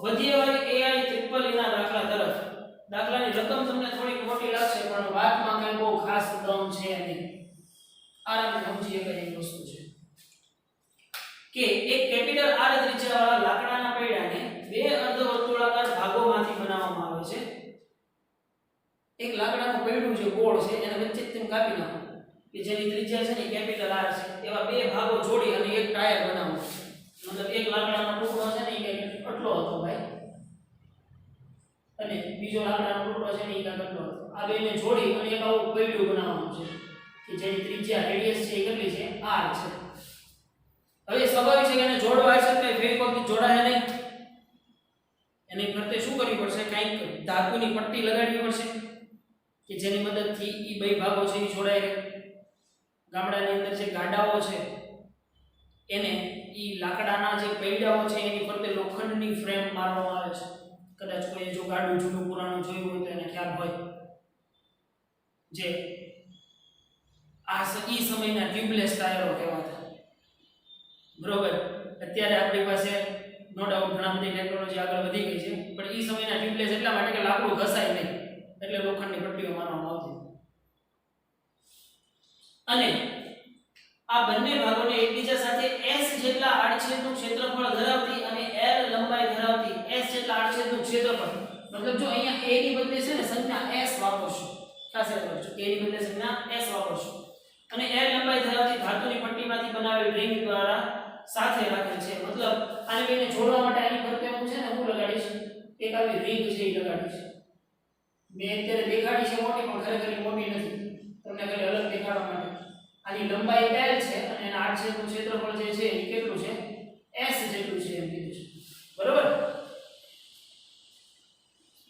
વધીએ ભાઈ AI ટ્રિપલીના દાખલા તરફ. દાખલાની રકમ તમને થોડીક મોટી લાગશે પણ વાતમાં કંઈ બહુ ખાસ દમ છે નહીં. આરામથી સમજી શકાય એવી વસ્તુ છે કે એક કેપિટલ R ત્રિજ્યાવાળા લાકડાના પૈડાને બે અર્ધવર્તુળાકાર ભાગોમાંથી બનાવવામાં આવે છે. એક લાકડાનું પૈડું જે ગોળ છે એને વચ્ચે તેમ કાપી નાખો કે જેની ત્રિજ્યા છે ને કેપિટલ R છે. એવા બે ભાગો જોડી અને એક ટાયર બનાવો. મતલબ એક લાકડાનો ટુકડો છે ને એ આટલો હતો ભાઈ અને બીજો લાકડાનો ટુકડો છે ને એ આટલો હતો. આ બેને જોડી અને એક આવું પૈડું બનાવવાનું છે કે જેની ત્રિજ્યા રેડિયસ છે એ કેટલી છે? R છે. હવે સ્વાભાવિક છે કે એને જોડવા હશે તો ફેવિકોલથી જોડાય નહીં. એની ફરતે શું કરવી પડશે? કંઈક ધાતુની પટ્ટી લગાડવી પડશે કે જેની મદદથી એ બે ભાગો છે એ જોડાય રહે. ગામડાની અંદર જે ગાડાઓ છે એને એ લાકડાના જે પૈડાઓ છે એની ફરતે લોખંડની ફ્રેમ મારવામાં આવે છે. કદાચ કોઈ જો ગાડું જૂનું પુરાણું જોયું હોય તો એને ખ્યાલ હોય. જે આ ઈ સમયના ટ્યુબલેસ ટાયરો કહેવાતા. બરોબર? અત્યારે આપણી પાસે નો ડાઉટ ઘણા બધી ટેકનોલોજી આગળ વધી ગઈ છે પણ ઈ સમયના ટ્યુબલેસ એટલા માટે કે લાકડું ઘસાય નહીં એટલે લોખંડની પટ્ટીઓ મારવામાં આવતી. અને આ બંને ભાગોને એકબીજા સાથે S જેટલા આડછેદનું ક્ષેત્રફળ ધરાવતી અને L લંબાઈ ધરાવતી S જેટલા આડછેદનું ક્ષેત્રફળ, મતલબ જો અહીંયા A ની બદલે છે ને સંજ્ઞા S વાપરશું. ખાસ યાદ રાખજો A ની બદલે સંજ્ઞા S વાપરશું. અને L લંબાઈ ધરાવતી ધાતુની પટ્ટીમાંથી બનાવેલ રિંગ દ્વારા સાથે રાખેલ છે. મતલબ આને બેને જોડવા માટે આની ફરતે હું છે ને હું લગાડીશ એક આવી રિંગ છે એ લગાડીશ. મેં અત્યારે દેખાડી છે મોટી પણ ખરેખર મોટી નથી, તમને ખાલી અલગ દેખાડવા માટે. આની લંબાઈ L છે અને એના આડછેદનું ક્ષેત્રફળ જે છે એ કેટલું છે? S જેટલું છે એમ કીધું છે. બરોબર?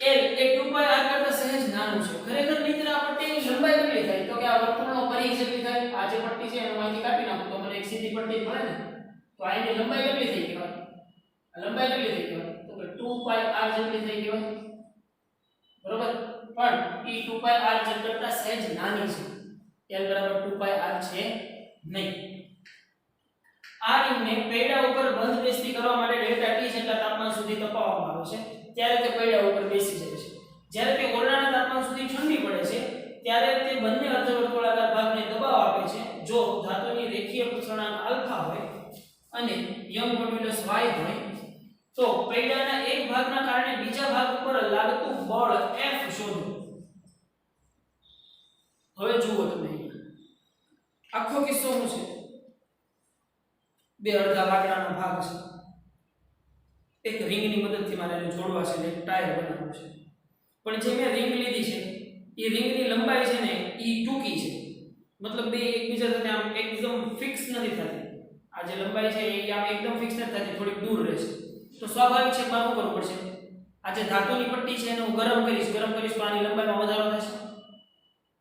L એ 2πr કરતા સહેજ નાનું છે. ખરેખર મિત્ર આ પટ્ટીની લંબાઈ કેટલી થાય? તો કે આ વર્તુળનો પરિઘ જેટલી થાય. આ જે પટ્ટી છે એનો માહિતી કાપી નાખો તો મને એક સીધી પટ્ટી મળે ને. તો આની લંબાઈ કેટલી થઈ કહેવાય? આ લંબાઈ કેટલી થઈ કહેવાય? તો કે 2πr જેટલી થઈ કહેવાય. બરોબર? પણ એ 2πr કરતા સહેજ નાની છે. L બરાબર 2πr છે નહીં. આ રિંગને પૈડા ઉપર બંધ બેસતી કરવા માટે ડેલ્ટા T જેટલા તાપમાન સુધી તપાવવામાં આવે છે. ત્યારે તે પૈડા ઉપર બેસી જાય છે. જ્યારે તે ઓરડાના તાપમાન સુધી ઠંડી પડે છે ત્યારે તે બંને અર્ધવર્તુળાકાર ભાગને દબાવ આપે છે જો ધાતુની રેખીય પ્રસરણાંક આલ્ફા હોય અને યંગ મોડ્યુલસ y હોય તો પૈડાના એક ભાગના કારણે બીજા ભાગ ઉપર લાગતું બળ F શોધો. હવે જુઓ તમે આખો કિસ્સો શું છે. બે અડધા લાકડાનો ભાગ છે. એક રિંગની મદદથી મારે એને જોડવા છે, એક ટાયર બનાવવું છે. પણ જે મેં રિંગ લીધી છે એ રિંગની લંબાઈ છે ને એ ટૂંકી છે. મતલબ બે એકબીજા સાથે આમ એકદમ ફિક્સ નથી થતી. આ જે લંબાઈ છે એ આમ એકદમ ફિક્સ નથી થતી, થોડી દૂર રહે છે. તો સ્વાભાવિક છે મારું કરવું પડશે. આ જે ધાતુની પટ્ટી છે એને હું ગરમ કરીશ તો આની લંબાઈમાં વધારો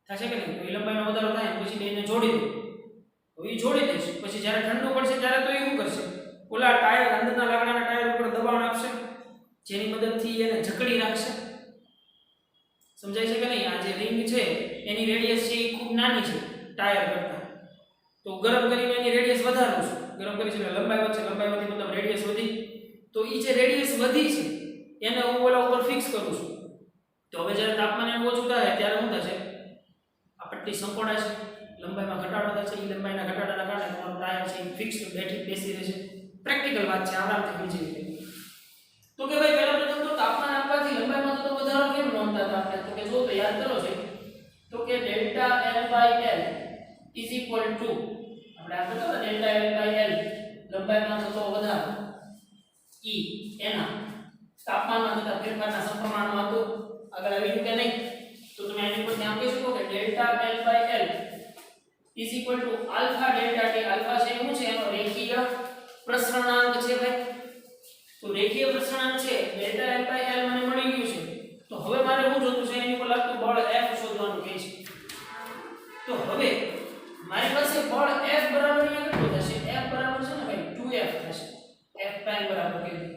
થશે કે નહીં? તો એ લંબાઈમાં વધારો થાય પછી બેને જોડી દઉં. તો એ જોડી દઈશ. પછી જ્યારે ઠંડુ પડશે ત્યારે તો એવું કરશે, ઓલા ટાયર અંદરના લાકડાના ટાયર ઉપર દબાણ આપશે, જેની મદદથી એને જકડી રાખશે. સમજાય છે કે નહીં? આ જે રિંગ છે એની રેડિયસ છે એ ખૂબ નાની છે ટાયર કરતાં. તો ગરમ કરીને એની રેડિયસ વધારું છું. ગરમ કરી છે લંબાઈ વધશે, લંબાઈ વધી મતલબ રેડિયસ વધી. તો એ જે રેડિયસ વધી છે એને હું ઓલા ઉપર ફિક્સ કરું છું. તો હવે જ્યારે તાપમાન એનું ઓછું થાય ત્યારે શું થશે? આ પટ્ટી સંકોડાશે, લંબાઈમાં ઘટાડો થશે. એ લંબાઈના ઘટાડાના કારણે તમારું ટાયર છે એ ફિક્સ બેસી રહેશે. પ્રેક્ટિકલ વાત છે, આરામથી સમજી શકે. તો કે ભાઈ પહેલા પ્રથમ તો તાપમાન આપવાથી લંબાઈમાં તો વધારો કેમ નોંધતા હતા આપણે? તો કે જો તો યાદ કરો છે તો કે delta L/L is equal to આપણે આ હતો ડેલ્ટા L/L લંબાઈમાં થતો વધારો E એના તાપમાનમાં થતા ફેરફારના સમપ્રમાણમાં હતું. આગળ આવી ગયું કે નહીં? તો તમે આની પર ધ્યાન આપી શકો કે delta L/L is equal to alpha delta T. Alpha છે શું છે? એનો રેખીય પ્રસરણાંક છે ભાઈ. તો રેખીય પ્રસરણાંક છે ડેલ્ટા L/L મને મળી ગયું છે. તો હવે મારે શું જોતું છે? એની પર લાગતું બળ F શોધવાનું કહે છે. તો હવે મારી પાસે બળ F બરાબર અહીંયા કેટલું થશે? F બરાબર છે ને ભાઈ 2F થશે. F પ્રાઇમ બરાબર કેટલું?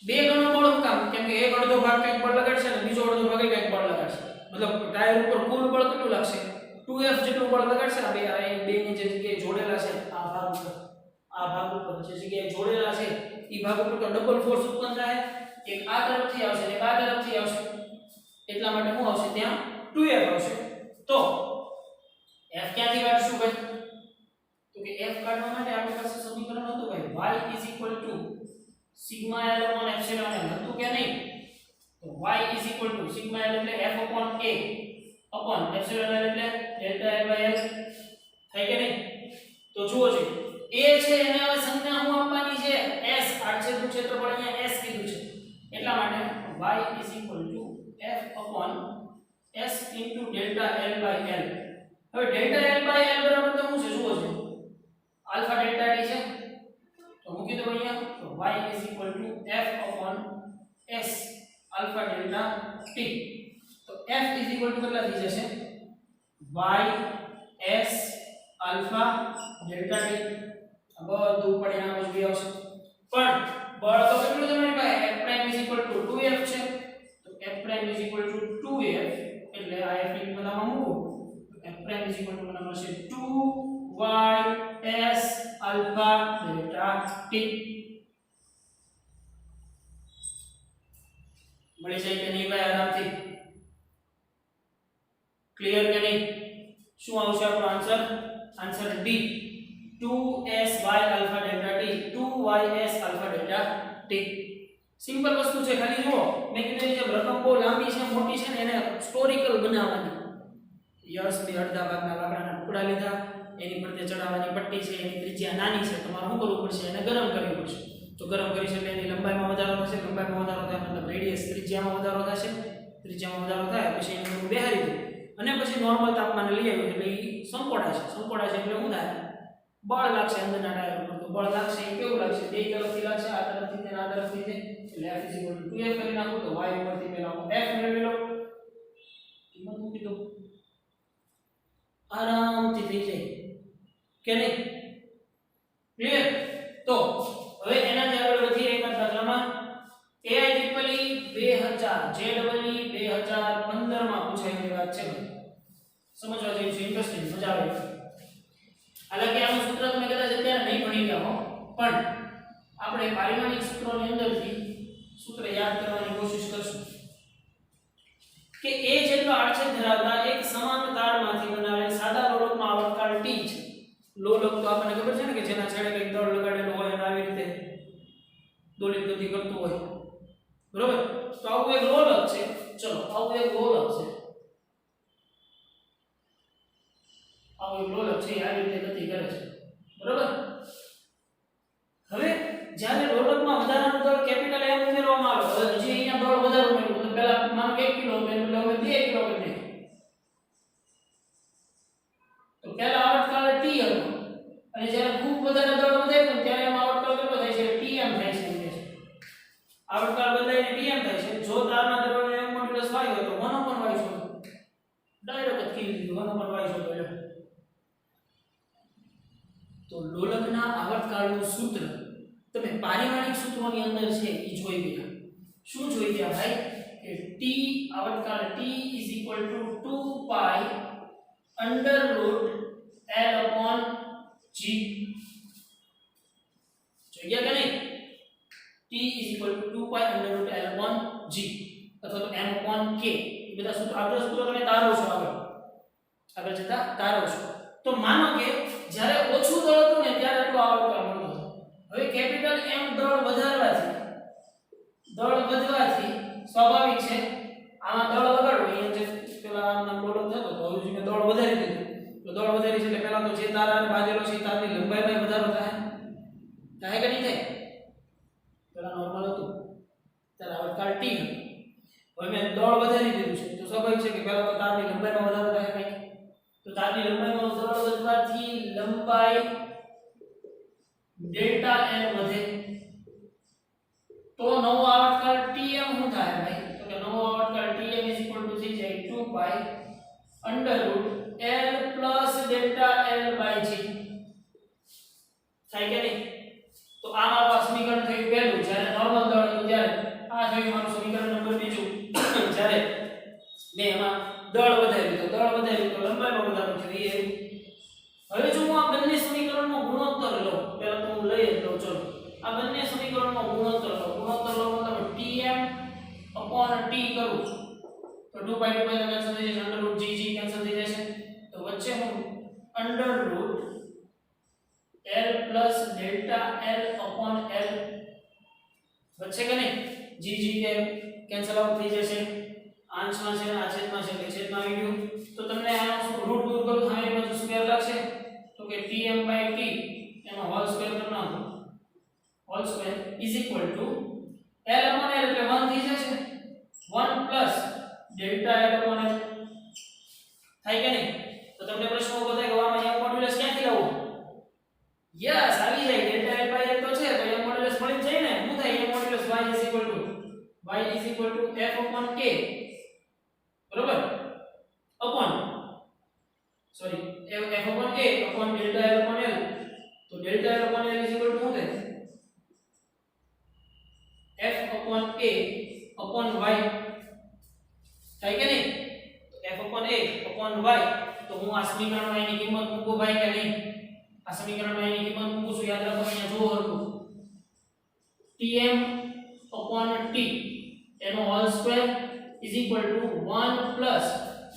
બે ગણો બળ કામ, કેમ કે એક અડધો ભાગ કંઈક બળ લગાડશે અને બીજો અડધો ભાગ કંઈક બળ લગાડશે. મતલબ ટાયર ઉપર કુલ બળ કેટલું લાગશે? 2F જેટલું બળ લગાડશે. આ બે ની જે જગ્યાએ જોડેલા છે આ ભાગ ઉપર જે જગ્યાએ જોડેલા છે એ ભાગ ઉપર તો ડબલ ફોર્સ ઉત્પન્ન થાય. એક આ તરફથી આવશે અને એક આ તરફથી આવશે. એટલા માટે શું આવશે? ત્યાં 2F આવશે. તો F ક્યાંથી કાઢશું ભાઈ? તો કે F કાઢવા માટે આપણી પાસે સમીકરણ હતું ભાઈ y sigma L upon epsilon L હતું કે નહીં? તો y સિગ્મા L એટલે F upon A upon epsilon L એટલે ડેલ્ટા L/L થાય કે નહીં? તો જુઓ છે A છે એને હવે સંજ્ઞા હું આપવાની છે S. આડછેદનું ક્ષેત્રફળ અહીંયા S કીધું છે. એટલા માટે y F upon S into delta L/L. હવે ડેલ્ટા L/L બરાબર તો શું છે? જુઓ છે આલ્ફા ડેલ્ટા T છે. તો મૂકી દો અહીંયા. તો y F upon S alpha delta T. તો F કેટલા થઈ જશે? y S alpha delta T. બધું પરિણામ જ આવશે. પણ બળ તો કેટલું તમારી પાસે? F prime 2F છે. તો F prime 2F એટલે આ F ની કિંમતમાં મૂકો. F prime મને મળશે 2y S alpha delta T. મળી જાય કે નહીં ભાઈ? આરામથી ક્લિયર કે નહીં? શું આવશે આપણો answer? Answer D 2sy alpha delta T. 2ys alpha delta T. Simple વસ્તુ છે. ખાલી જુઓ મેં કીધું જે રકમ બહુ લાંબી છે મોટી છે ને એને હિસ્ટોરિકલ બનાવવાની. યસ બે અડધા ભાગના લાકડાના ટુકડા લીધા, એની પર તે ચડાવવાની પટ્ટી છે, એની ત્રિજ્યા નાની છે. તમારે શું કરવું પડશે? એને ગરમ કરવી પડશે. તો ગરમ કરીશ એટલે એની લંબાઈમાં વધારો થશે. લંબાઈમાં વધારો થાય મતલબ રેડિયસ ત્રિજ્યામાં વધારો થશે. ત્રિજ્યામાં વધારો થાય પછી એને હું બેહારી દઉં અને પછી નોર્મલ તાપમાને લઈ આવ્યું એટલે એ સંકોડાશે. સંકોડાશે એટલે શું થાય? બળ લાગશે અંદરના ટાયર ઉપર. તો બળ લાગશે એ કેવું લાગશે? બે તરફથી લાગશે, આ તરફથી ને આ તરફથી છે. એટલે F 2F કરી નાખો. તો y ઉપરથી પહેલા હું F મેળવી લઉં, કિંમત મૂકી દઉં, આરામથી થઈ જાય કે નહીં? ક્લિયર? તો હવે એનાથી આગળ વધીએ એક દાખલામાં. AIEEE 2000 JEE 2015 માં પૂછાયેલી વાત છે. સમજવા જેવી છે, ઇન્ટરેસ્ટિંગ, મજા આવે. હાલાકી આનું સૂત્ર તમે કદાચ અત્યારે નહીં ભણી ગયા હો, પણ આપણે પારિમાણિક સૂત્રોની અંદરથી સૂત્ર યાદ કરવાની કોશિશ કરશું. કે a જેટલો આડછેદ ધરાવતા એક સમાન તારમાંથી બનાવેલ સાદા લોલકનો આવર્તકાળ t છે. લોલક તો આપણને ખબર છે ને કે જેના છેડે કંઈક દળ લગાડેલું હોય અને આવી રીતે દોલિત ગતિ કરતું હોય, બરોબર? તો આવું એક લોલક છે. ચલો આવું એક લોલક છે, આવું એક લોલક છે, આવી રીતે ગતિ કરે છે, બરોબર? હવે જ્યારે લોલકમાં વધારાનું દળ કેપિટલ M ઉમેરવામાં આવે, હવે હજી અહીંયા દળ વધારે ઉમેરવું, તો પહેલા માનો 1 કિલો એટલે હવે 2 કિલો કરી દે. તો પહેલા આવર્તકાળ t હતો અને જ્યારે ખૂબ વધારે દળ વધે તો ત્યારે એમાં આવર્તકાળ કેટલો થાય છે? tm થાય છે. આવર્તકાળ બદલાઈને tm થાય છે. જો તારના દળનો m મોડ્યુલસ y હોય તો 1/y શોધો. ડાયરેક્ટ જ કીધી દીધું 1/y શોધો એટલે. તો લોલકના આવર્તકાળનું સૂત્ર તમે પારિમાણિક સૂત્રોની અંદર છે એ જોઈ ગયા. શું જોઈ ગયા ભાઈ? કે t આવર્તકાળ t = 2π √L/G. જોઈ ગયા કે નહીં? t = 2π √L/G અથવા તો m/k. એ બધા સૂત્રો, આ સૂત્રો તમે તારો છો, આગળ જતા તારો છો. તો માનો કે જ્યારે ઓછું દળ હતું ને ત્યારે આટલો આવર્તકાળ મળતો હતો. હવે કેપિટલ M દળ વધવાથી સ્વાભાવિક છે આમાં દળ લગાડો. અહીંયા જે પેલા આના લોલક થતો તો હવે મેં દળ વધારી દીધું. તો દળ વધારી છે એટલે પહેલા તો જે તારાને બાંધેલો છે તારની લંબાઈમાં વધારો થાય કે નહીં થાય? પેલા નોર્મલ હતું ત્યારે આવર્તકાળ t હતું. હવે મેં દળ વધારી દીધું છે તો સ્વાભાવિક છે કે પહેલા તો તારની લંબાઈમાં વધારો થાય કે નહીં? તો તારની લંબાઈમાં દળ વધવાથી લંબાઈ ડેલ્ટા n વધે. તો નવો આવર્તકાળ tm શું થાય ભાઈ? તો કે નવો આવર્તકાળ tm = થઈ જાય 2π √L+Δ/L/G. થાય કે નહીં? તો આ મારું સમીકરણ થયું પહેલું, જ્યારે નોર્મલ દળ હતું ત્યારે. આ થયું મારું સમીકરણ નંબર બીજું, જ્યારે મેં એમાં દળ વધાર્યું તો લંબાઈમાં વધારો થયો. હવે જો હું આ બંને સમીકરણનો ગુણોત્તર લઉં, પહેલા તો હું લઈ જ લઉં. ચલો આ બંને સમીકરણનો ગુણોત્તર લઉં મતલબ tm/t કરું તો 2π કેન્સલ થઈ જશે, √g કેન્સલ થઈ જશે. તો વચ્ચે હું √L+Δ/L/L વચ્ચે કે નહીં? g કેન્સલ આઉટ થઈ જશે. અંશમાં છે આ છેદમાં છે એટલે છેદમાં આવી ગયું. તો તમને આનો રૂટ દૂર કરું સામેની બાજુ સ્ક્વેર લાગશે. તો કે tm/t એનો હોલ સ્ક્વેર કરી નાખો. હોલ સ્ક્વેર = L/L એટલે 1 થઈ જશે. 1 + Δ/L/L થાય કે નહીં? તો તમને પ્રશ્ન ઉભો થાય કે આમાં m મોડ્યુલસ ક્યાંથી લાવવું? યસ, આવી જાય. Δ/L તો છે તો m મોડ્યુલસ મળી જાય ને. શું થાય? m modulus y = f/k. બરોબર? Upon sorry f/a/Δ/L. તો Δ/L શું થાય? f/a/y થાય કે નહીં? f/a/y. તો હું આ સમીકરણમાં એની કિંમત મૂકું ભાઈ કે નહીં? આ સમીકરણમાં એની કિંમત મૂકું છું. યાદ રાખો, અહીંયા જોવો હરખું. tm/t એનો હોલ સ્ક્વેર = 1 +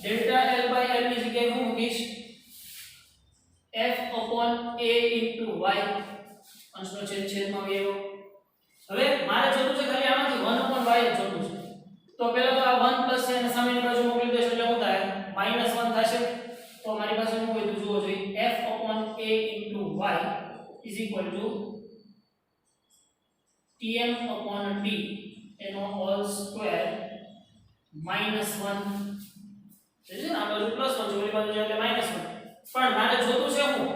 Δ/L/L ની જગ્યાએ હું મૂકીશ f/a/y. અંશનો છેદમાં આવ્યો. હવે મારે જોતું છે ખાલી આમાંથી 1/y જ જોતું છે. તો પહેલા તો આ 1 પ્લસ છે અને સામેની બાજુ મોકલી દેશો એટલે શું થાય? -1 થશે. તો મારી પાસે શું કોઈ જુઓ જોઈએ? f/a/y = tm/t એનો હોલ સ્ક્વેર -1 છે ને? આ બાજુ +1 છે, ઓલી બાજુ એટલે -1. પણ મારે જોતું છે હું,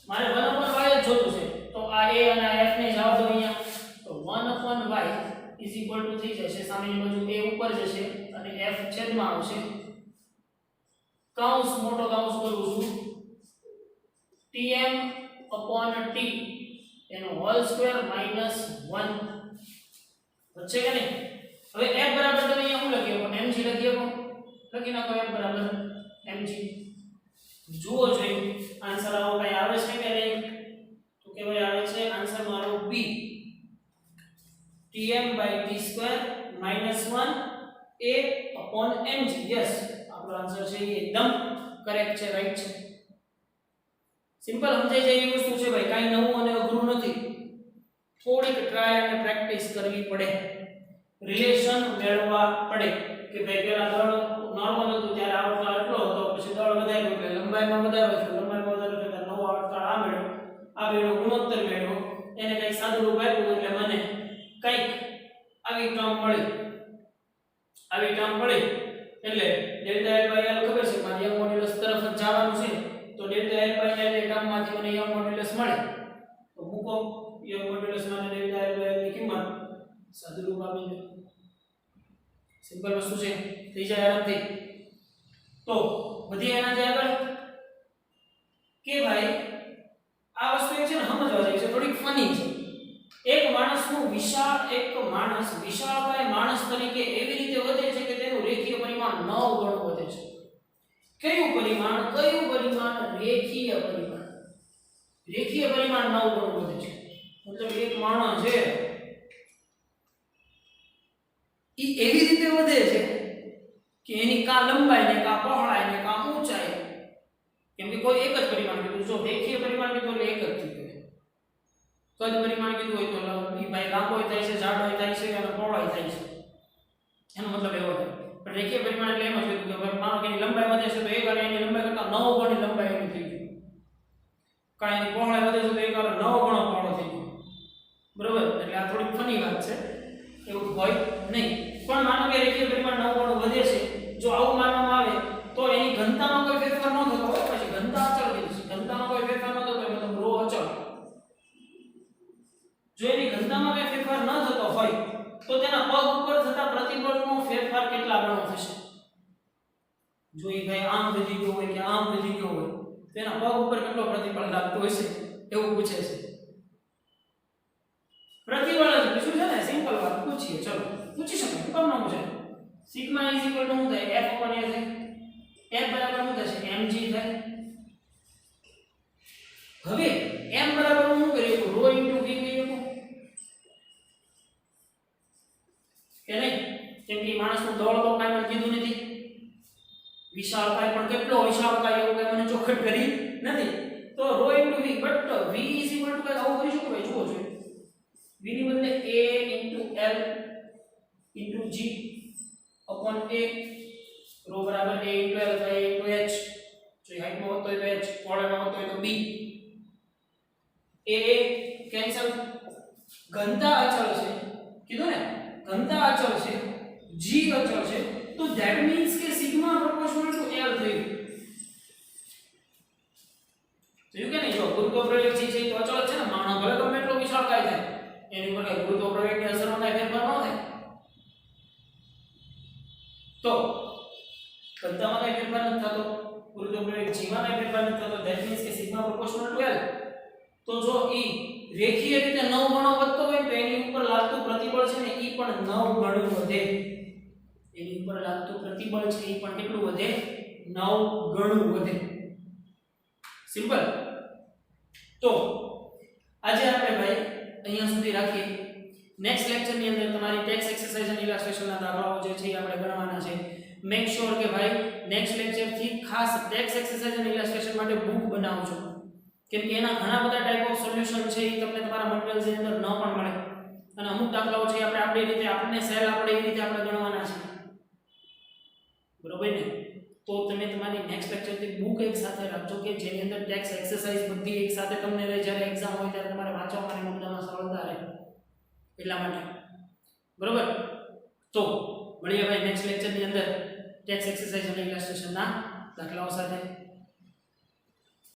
મારે 1/y જ જોતું છે. તો આ a અને આ f ને જવાબ દો અહીંયા. તો 1/y = થઈ જશે, સામેની બાજુ a ઉપર જશે અને f છેદમાં આવશે. કૌંસ મોટો કૌંસ કરું છું. tm/t એનો હોલ સ્ક્વેર -1 વચ્ચે કે નહીં? હવે f બરાબર તમે અહીંયા શું લખી શકો? mg લખી શકો. લખી નાખો f બરાબર mg. જુઓ જોઈએ આન્સર આવો કઈ આવે છે કે નહીં? તો કે ભાઈ આવે છે આન્સર મારો b. tm/t² -1 a/mg. યસ, આપણો આન્સર છે એ એકદમ કરેક્ટ છે, રાઈટ છે. સિમ્પલ સમજાઈ જાય એવી વસ્તુ છે ભાઈ, કાઈ નવું અને અઘરું નથી. થોડીક ટ્રાય અને પ્રેક્ટિસ કરવી પડે, રિલેશન મેળવવા પડે કે ભાઈ પેલા દળ નોર્મલ હતું ત્યારે આવર્તકાળ આટલો હતો, પછી દળ વધાર્યો એટલે લંબાઈમાં વધારો થયો, લંબાઈમાં વધારો થયો એટલે નવો આવર્તકાળ આ મેળવ્યો, આ બેનો ગુણોત્તર મેળવ્યો, એને કઈ સાદું રૂપ આપ્યું એટલે મને કઈક આવી ટર્મ મળી. આવી ટર્મ મળી એટલે ડેલ્ટા L બાય L ખબર છે મારી યંગ મોડ્યુલસ તરફ જ જવાનું છે, તો ડેલ્ટા L બાય L એ ટર્મમાંથી મને યંગ મોડ્યુલસ મળે, તો મૂકો યંગ મોડ્યુલસ માં ડેલ્ટા L બાય L ની કિંમત સાદું રૂપ આપી દો. સિમ્પલ વસ્તુ છે, થઈ જાય આરામથી. તો વધી એનાથી આગળ કે ભાઈ આ વસ્તુ એક છે ને સમજવા જાય છે, થોડીક ફની છે. એક માણસ વિશાળકાય માણસ તરીકે એવી રીતે વધે છે કે તેનું રેખીય પરિમાણ 9 ગણું વધે છે. કયું પરિમાણ? રેખીય પરિમાણ. રેખીય પરિમાણ 9 ગણું વધે છે. મતલબ એક માણસ છે ઈ એવી રીતે વધે છે કે એની કા લંબાઈ ને કા પહોળાઈ ને કા ઊંચાઈ, કેમ કે કોઈ એક જ પરિમાણ કીધું, જો રેખીય પરિમાણ કીધું એટલે એક જ થયું. કદ પરિમાણ કીધું હોય તો ઈ ભાઈ લાંબોય થાય છે, જાડોય થાય છે અને પહોળાઈ થાય છે, એનો મતલબ એવો થાય. પણ રેખીય પરિમાણ એટલે એમ જ કીધું કે ભાઈ માનો કે એની લંબાઈ વધે છે તો એક વાર એની લંબાઈ કરતા 9 ગણી લંબાઈ એની થઈ ગઈ, કાંઈ એની પહોળાઈ વધે છે તો એક વાર 9 ગણો પહોળો થઈ ગયો. બરોબર? એટલે આ થોડી ફની વાત છે, એવું હોય નહીં. પણ માનો કે રેખીય પરિમાણ 9 ગણો વધે છે, જો આવું માનવામાં આવે તો એની ઘનતામાં કોઈ ફેરફાર ન થતો હોય, પછી ઘનતા અચળ કીધી છે, ઘનતામાં કોઈ ફેરફાર ન થતો હોય મતલબ ρ અચળ. જો એની ઘનતામાં કોઈ ફેરફાર ન થતો હોય તો તેના પગ ઉપર થતા પ્રતિબળનો ફેરફાર કેટલા ગણો થશે? જો એ ભાઈ આમ વધી ગયો હોય કે આમ વધી ગયો હોય તો એના પગ ઉપર કેટલો પ્રતિબળ લાગતો હશે, એવું પૂછે છે. પ્રતિબળ જ પૂછ્યું છે ને, સિમ્પલ વાત પૂછીએ, ચલો પૂછી શકાય, કેમ ન પૂછાય? સિગ્મા ઇઝ ઇક્વલ ટુ શું થાય? F ઉપર A થાય. F બરાબર શું થશે? mg થાય. હવે m બરાબર શું કરીએ તો ρ * v કરીએ કે નહીં? કેમ કે માણસનું દળ તો કાંઈ મને કીધું નથી, વિશાળકાય પણ કેટલો વિશાળકાય એવું કઈ મને ચોખટ કરી નથી, તો ρ * v. But v is equal to કઈ આવું કરી શકું ભાઈ? જુઓ જોઈએ, v ની બદલે a * l * g upon a, ρ બરાબર a * l by a * h. જો હાઈટમાં હોત તો h, પહોળાઈમાં હોત તો b. a કેન્સલ, ઘનતા અચળ છે કીધું ને, ઘનતા અચળ છે, g અચળ છે, તો ધેટ મીન્સ કે સિગ્મા પ્રોપોર્શનલ ટુ l થયું. જોયું કે નહીં? જો ગુરુત્વ પ્રવેગ g છે તો અચળ છે ને, માણસ ભલે ગમે એટલો વિશાળકાય થાય એની ઉપર કઈ ગુરુત્વ પ્રવેગની અસરમાં કઈ ફેરફાર ન થાય. તો ઘનતામાં કઈ ફેરફાર નથી થતો, ગુરુત્વ પ્રવેગ g માં કઈ ફેરફાર નથી થતો, ધેટ મીન્સ કે સિગ્મા પ્રોપોર્શનલ ટુ l. તો જો ઈ રેખીય રીતે 9 ગણો વધતો હોય તો એની ઉપર લાગતું પ્રતિબળ છે ને ઈ પણ 9 ગણું વધે. એની ઉપર લાગતું પ્રતિબળ છે ઈ પણ કેટલું વધે? 9 ગણું વધે. સિમ્પલ. તો આજે આપણે ભાઈ અહીંયા સુધી રાખીએ. નેક્સ્ટ લેક્ચર ની અંદર તમારી ટેક્સ્ટ એક્સરસાઇઝ અને ઇલાસ્ટ્રેશન ના દાખલાઓ જે છે આપણે ગણવાના છે. મેક શ્યોર કે ભાઈ નેક્સ્ટ લેક્ચર થી ખાસ ટેક્સ્ટ એક્સરસાઇઝ અને ઇલાસ્ટ્રેશન માટે બુક બનાવજો, કેમ કે એના ઘણા બધા ટાઈપ ઓફ સોલ્યુશન છે એ તમને તમારા મટીરીયલ્સ ની અંદર ન પણ મળે, અને અમુક દાખલાઓ છે આપણે આપણી રીતે આપણને સહેલ આપણે એ રીતે આપણે ગણવાના છે. બરોબર ને? તો તમે તમારી નેક્સ્ટ લેક્ચર થી બુક એક સાથે રાખજો કે જેની અંદર ટેક્સ્ટ એક્સરસાઇઝ બધી એક સાથે તમને રહે, જ્યારે એક્ઝામ હોય ત્યારે તમારે વાંચવામાં અને મગજમાં સરળતા રહે એટલા માટે. બરોબર? તો મળીએ ભાઈ નેક્સ્ટ લેક્ચર ની અંદર ટેક્સ્ટ એક્સરસાઇઝ અને ઇલાસ્ટ્રેશન ના દાખલાઓ સાથે.